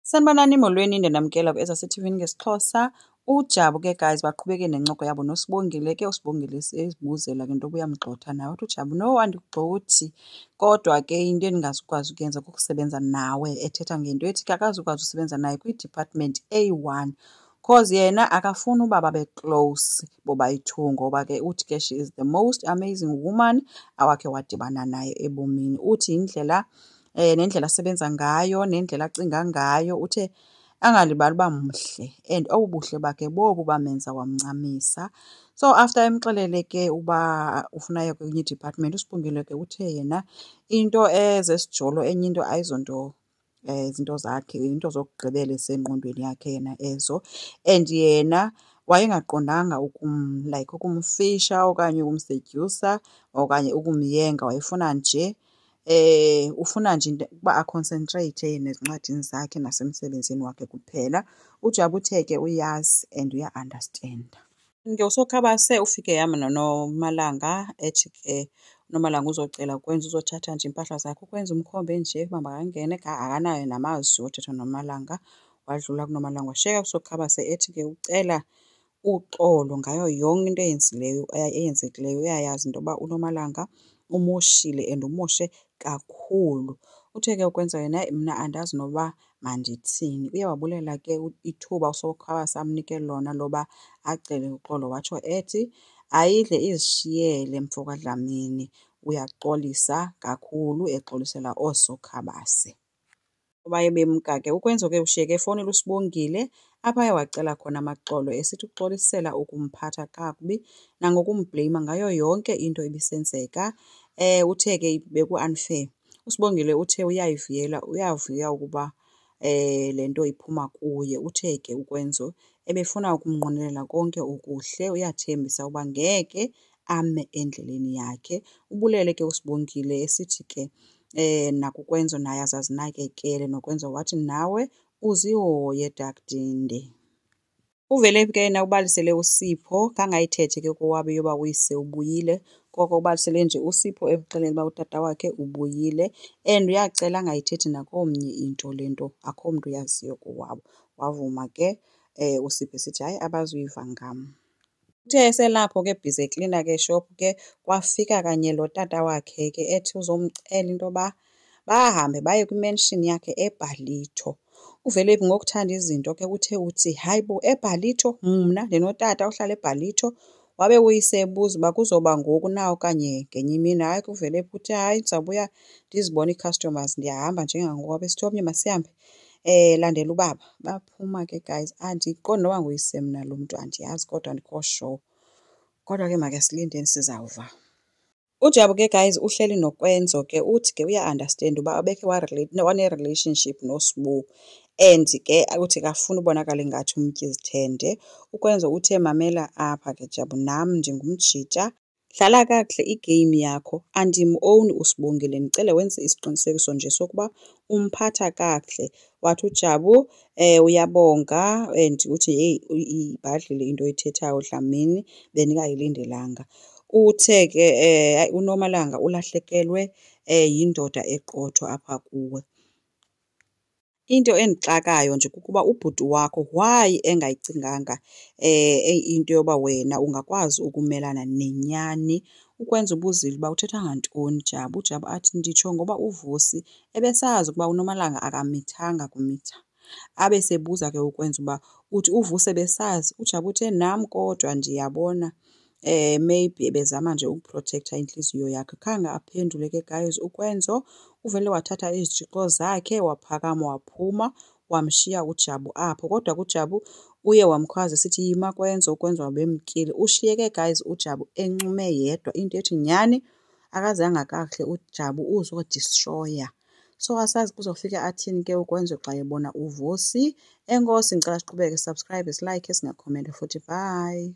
Sanibonani molweni ndinamkela ku-EzasiTV ngesiXhosa. uJabu ke guys baqhubeke nencoko yabo noSibongile ke uSibongile ezibuzela ke into uyamgxotha nawe wathi uJabu no andikugxothi kodwa ke into endingazukwazi ukuyenza kukusebenza nawe ethetha ngento ethi ke akazukwazi usebenza naye kwi-department A1 cause yena akafuni uba babe close bobayi-2 ngoba ke uthi ke she is the most amazing woman awakhe wadibana naye ebomini. Uthi indlela nendlela asebenza ngayo nendlela acinga ngayo uthe angalibali uba mhle and obubuhle bakhe bobu bamenza wamncamisa. So after emxelele ke uba ufuna uya kwenye i-department uSibongile ke uthe yena into ezesijolo enye into ayizonto izinto zakhe into zokugqibela esengqondweni yakhe yena ezo and yena wayengaqondanga ukumfisha okanye ukumsedyusa okanye ukumyenga wayefuna nje ufuna nje ukuba aconcentrate nezincwadini zakhe nasemsebenzini wakhe kuphela. uJabu uthe ke uyazi and uya-understanda. Ke uSokhabase ufike yama noNomalanga ethi ke uNomalanga uzocela ukwenza uzothatha nje impahla zakhe ukwenza umkhombe nje uba makangene akanayo namazwi othetha noMalanga. Wadlula kuNomalanga washiyeka uSokhabase ethi ke ucela uxolo ngayo yonke into eyenzekileyo uyayazi into yoba uNomalanga umoshile and umoshe kakhulu. Uthe ke ukwenza yena mna andazi noba mandithini. Uyawabulela ke ithuba uSokhabase amnike lona loba acele uxolo watsho ethi ayidle izishiyele mfo kaDlamini uyaxolisa kakhulu exolisela ooSokhabase. Baye bemka ke ukwenza ke ushiyeke efowunela uSibongile apho aye wacela khona amaxolo esithi ukuxolisela ukumphatha kakubi nangokumbleyima ngayo yonke into ebisenzeka. Uthe ke beku-unfair. uSibongile uthe uyavuya ukuba le nto iphuma kuye. Uthe ke ukwenzo ebefuna ukumnqwenelela konke okuhle uyathembisa uba ngeke ame endleleni yakhe. Ubulele ke uSibongile esithi ke nakukwenzo naye azazinakekele nokwenza wathi nawe uzihoye Dakdinde. Uvele ke yena ubalisele uSipho kangayithethe ke kowabo yoba uyise ubuyile koko ubalisele nje uSipho emxelela uba utata wakhe ubuyile and uyacela angayithethi nakomnye into le nto akho mntu uyaziyo kowabo. Wavuma ke uSipho esithi hayi abazuyiva ngam. Uthe eselapho ke bhizi eklina ke shop ke kwafika kanye lo tata wakhe ke ethi uzomcela into yoba bahambe baye kwi-mansion yakhe eBhalito. Uvele ngokuthanda izinto ke uthe uthi hayi bo eBhalito mna ndinotata ohlala eBhalito wabe uyise ebuza uba kuzoba ngoku na okanye ngenye imini. Hayi kuvele uthi hayi ndizawubuya ndizibone ii-customers ndiyahamba njengangoku. Wabe esithi omnye masihambe landela ubaba. Baphuma ke guys andiqondi noba nguyise mna lo mntu andiyazi kodwa andikho sure kodwa ke makhe silindeni sizawuva. uJabu ke guys uhleli nokwenzo ke uthi ke uya-understand uba abekhe wane-relationship noSibu and ke uthi akafuni ubonakala ingathi umtya izithende. Ukwenzo uthe mamela apha ke Jabu nam ndingumjita dlala kakuhle igame yakho andim-own uSibongile ndicele wenze isiqinisekiso nje sokuba umphatha kakuhle. Wathi uJabu uyabonga and uthi heyi ibhadlile into oyithethayo Dlamini bendingayilindelanga. Uthe ke uNomalanga ulahlekelwe yindoda eqotho apha kuwe. Into endixakayo nje kukuba ubhuti wakho why engayicinganga into yoba wena ungakwazi ukumelana nenyani. Ukwenza ubuzile uba uthetha ngantoni Jabu. uJabu athi nditsho ngoba uVusi ebesazi ukuba uNomalanga akamithanga kumitha. Abe sebuza ke ukwenza uba uthi uVusi ebesazi. uJabu uthe nam kodwa ndiyabona maybe ebezama nje ukuprotektha intliziyo yakhe. Khange aphendule ke guys ukwenzo uvele wathatha izitshixo zakhe waphakama waphuma wamshiya uJabu apho. Kodwa kuJabu uye wamkhwaza esithi yima kwenzo ukwenzo wabemkile. Ushiyeke guys uJabu encume yedwa into ethi nyhani akazanga kakuhle uJabu uzodistroya. So asazi kuzofika athini ke ukwenzo xa ebona uVusi. Enkosi ngicela siqhubeke subscribe, silike, singakhomenti futhi bye.